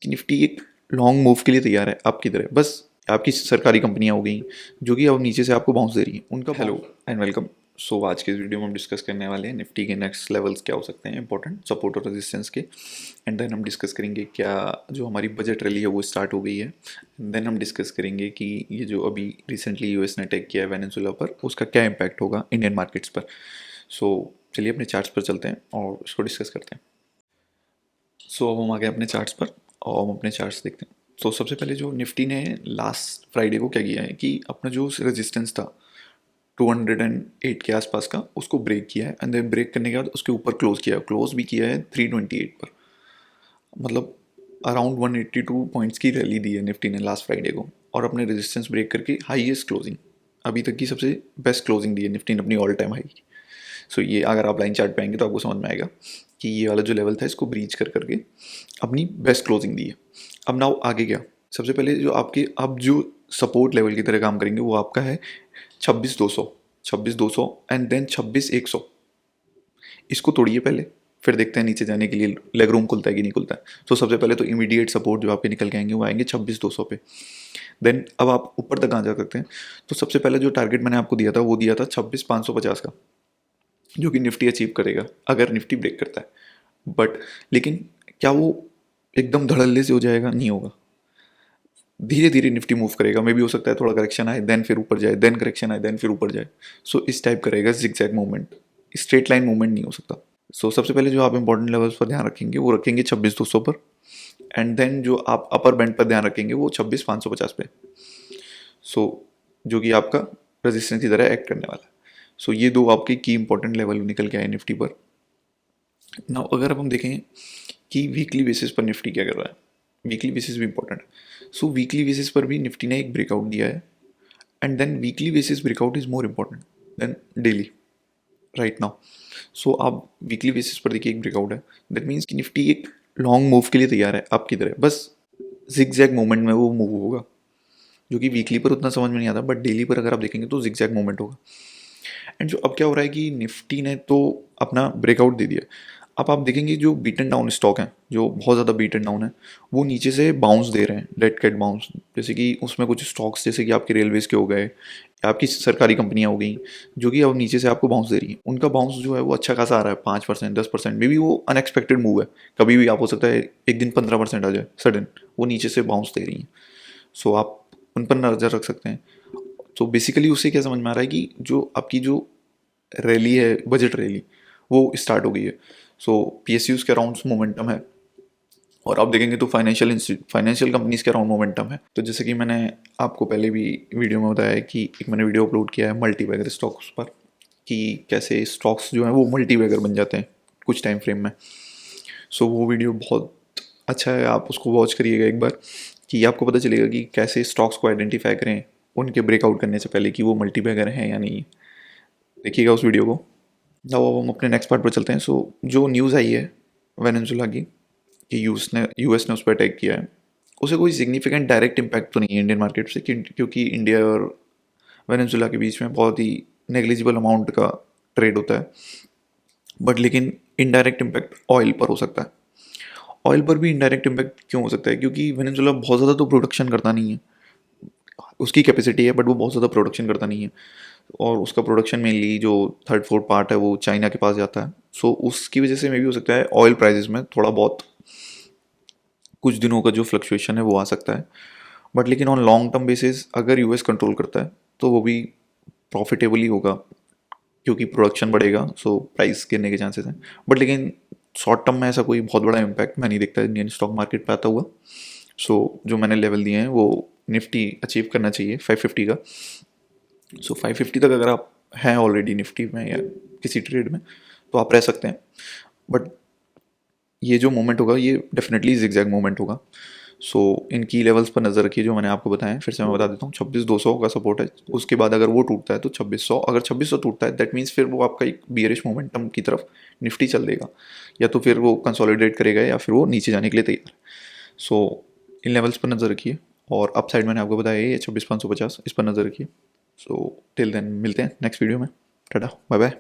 कि निफ्टी एक long move के लिए तैयार है आपकी तरह। बस आपकी सरकारी कंपनियां हो गई जो कि अब नीचे से आपको बाउंस दे रही हैं उनका। Hello and welcome. सो आज के इस वीडियो में हम डिस्कस करने वाले हैं निफ्टी के नेक्स्ट लेवल्स क्या हो सकते हैं, इंपॉर्टेंट सपोर्ट और रेजिस्टेंस के। एंड देन हम डिस्कस करेंगे क्या जो हमारी बजट रैली है वो स्टार्ट हो गई है। देन हम डिस्कस करेंगे कि ये जो अभी रिसेंटली यूएस ने अटैक किया है वेनेजुएला पर, उसका क्या इम्पैक्ट होगा इंडियन मार्केट्स पर। सो चलिए अपने चार्ट्स पर चलते हैं और इसको डिस्कस करते हैं। सो अब हम आ गए अपने चार्ट्स पर और हम अपने चार्ट्स देखते हैं। तो सबसे पहले जो निफ्टी ने लास्ट फ्राइडे को क्या किया है कि अपना जो रेजिस्टेंस था 208 के आसपास का, उसको ब्रेक किया है। एंड देन ब्रेक करने के बाद उसके ऊपर क्लोज किया है। क्लोज भी किया है 328 पर, मतलब अराउंड 182 पॉइंट्स की रैली दी है निफ्टी ने लास्ट फ्राइडे को। और अपने रेजिस्टेंस ब्रेक करके हाईएस्ट क्लोजिंग, अभी तक की सबसे बेस्ट क्लोजिंग दी है निफ्टी ने अपनी ऑल टाइम हाई की। सो ये अगर आप लाइन चार्ट पे आएंगे तो आपको समझ में आएगा कि ये वाला जो लेवल था इसको ब्रीच कर करके अपनी बेस्ट क्लोजिंग दी है। अब नाउ आगे क्या, सबसे पहले जो आपके अब जो सपोर्ट लेवल की तरह काम करेंगे वो आपका है 26,200 एंड देन 26,100। इसको तोड़िए पहले, फिर देखते हैं नीचे जाने के लिए लेग रूम खुलता है कि नहीं खुलता है। तो सबसे पहले तो इमीडिएट सपोर्ट जो आपके निकल के आएंगे वो आएंगे 26,200 पे। देन अब आप ऊपर तक कहाँ जा सकते हैं, तो सबसे पहले जो टारगेट मैंने आपको दिया था वो दिया था 26,550 का, जो कि निफ्टी अचीव करेगा अगर निफ्टी ब्रेक करता है। बट लेकिन क्या वो एकदम धड़ल्ले से हो जाएगा? नहीं होगा। धीरे धीरे निफ्टी मूव करेगा। मे भी हो सकता है थोड़ा करेक्शन आए देन फिर ऊपर जाए, देन करेक्शन आए देन फिर ऊपर जाए। सो इस टाइप करेगा, zigzag movement, straight line movement नहीं हो सकता। सो सबसे पहले जो आप इंपॉर्टेंट लेवल्स पर ध्यान रखेंगे वो रखेंगे 26,200 पर। एंड देन जो आप अपर बैंड पर ध्यान रखेंगे वो 26,550 पे। सो जो कि आपका रेजिस्टेंस की तरह एक्ट करने वाला है। सो ये दो आपके की इंपॉर्टेंट लेवल निकल के आए निफ्टी पर। नाउ अगर अब हम देखें कि वीकली बेसिस पर निफ्टी क्या कर रहा है, वीकली बेसिस भी इंपॉर्टेंट है। सो वीकली बेसिस पर भी निफ्टी ने एक ब्रेकआउट दिया है। And then weekly basis breakout is more important than daily right now. So आप वीकली बेसिस पर देखिए एक ब्रेकआउट है, दैट मीन्स कि निफ्टी एक लॉन्ग मूव के लिए तैयार है आपकी तरह। बस जिगजैग मूवमेंट में वो मूव होगा, जो कि वीकली पर उतना समझ में नहीं आता, बट डेली पर अगर आप देखेंगे तो जिगजैग मूवमेंट होगा। एंड जो अब क्या हो रहा है कि निफ्टी ने तो अपना ब्रेकआउट दे दिया। अब आप देखेंगे जो बीटन डाउन स्टॉक हैं, जो बहुत ज़्यादा बीटन डाउन है, वो नीचे से बाउंस दे रहे हैं, डेड कैट बाउंस। जैसे कि उसमें कुछ स्टॉक्स जैसे कि आपके रेलवेज के हो गए, आपकी सरकारी कंपनियां हो गई, जो कि अब नीचे से आपको बाउंस दे रही हैं। उनका बाउंस जो है वो अच्छा खासा आ रहा है, 5%, 10%। मे बी वो अनएक्सपेक्टेड मूव है, कभी भी आप हो सकता है एक दिन 15% आ जाए सडन, वो नीचे से बाउंस दे रही हैं। सो आप उन पर नज़र रख सकते हैं। तो बेसिकली उससे क्या समझ में आ रहा है कि जो आपकी जो रैली है, बजट रैली, वो स्टार्ट हो गई है। सो पीएसयूज के अराउंड मोमेंटम है, और आप देखेंगे तो फाइनेंशियल कंपनीज के अराउंड मोमेंटम है। तो जैसे कि मैंने आपको पहले भी वीडियो में बताया है कि एक मैंने वीडियो अपलोड किया है मल्टी बैगर स्टॉक्स पर, कि कैसे स्टॉक्स जो हैं वो मल्टी बैगर बन जाते हैं कुछ टाइम फ्रेम में। सो वो वीडियो बहुत अच्छा है, आप उसको वॉच करिएगा एक बार, कि आपको पता चलेगा कि कैसे स्टॉक्स को आइडेंटिफाई करें उनके ब्रेकआउट करने से पहले कि वो मल्टी बैगर हैं या नहीं। देखिएगा उस वीडियो को। अब हम अपने नेक्स्ट पार्ट पर चलते हैं। सो जो न्यूज़ आई है वेनेजुएला की कि यूएस ने उस पर अटैक किया है, उसे कोई सिग्निफिकेंट डायरेक्ट इम्पैक्ट तो नहीं है इंडियन मार्केट से, क्योंकि इंडिया और वेनेजुएला के बीच में बहुत ही नेग्लिजिबल अमाउंट का ट्रेड होता है। बट लेकिन इनडायरेक्ट इम्पैक्ट ऑयल पर हो सकता है। ऑयल पर भी इनडायरेक्ट इम्पैक्ट क्यों हो सकता है? क्योंकि वेनेजुएला बहुत ज़्यादा तो प्रोडक्शन करता नहीं है, उसकी कैपेसिटी है बट वो बहुत ज़्यादा प्रोडक्शन करता नहीं है। और उसका प्रोडक्शन मेनली जो थर्ड फोर्थ पार्ट है वो चाइना के पास जाता है। सो उसकी वजह से मे भी हो सकता है ऑयल प्राइसेस में थोड़ा बहुत कुछ दिनों का जो फ्लक्चुएशन है वो आ सकता है। बट लेकिन ऑन लॉन्ग टर्म बेसिस अगर यूएस कंट्रोल करता है तो वो भी प्रॉफिटेबल ही होगा, क्योंकि प्रोडक्शन बढ़ेगा, सो प्राइस गिरने के चांसेस हैं। बट लेकिन शॉर्ट टर्म में ऐसा कोई बहुत बड़ा इम्पैक्ट मैं नहीं देखता इंडियन स्टॉक मार्केट पे आता हुआ। सो जो मैंने लेवल दिए हैं वो निफ्टी अचीव करना चाहिए 550 का। सो 550 तक अगर आप हैं ऑलरेडी निफ्टी में या किसी ट्रेड में तो आप रह सकते हैं। बट ये जो मोमेंट होगा ये डेफिनेटली जिगजैग मोमेंट होगा। सो इन की लेवल्स पर नज़र रखिए जो मैंने आपको बताया। फिर से मैं बता देता हूँ, 26,200 का सपोर्ट है। उसके बाद अगर वो टूटता है तो 2600, अगर 2600 टूटता है दैट मीन्स फिर वो आपका एक बियरिश मोमेंटम की तरफ निफ्टी चल देगा, या तो फिर वो कंसोलिडेट करेगा या फिर वो नीचे जाने के लिए तैयार है। सो इन लेवल्स पर नज़र रखिए। और अप साइड मैंने आपको बताया ये 26,550, इस पर नज़र रखिए। सो टिल देन मिलते हैं नेक्स्ट वीडियो में। Tata bye bye.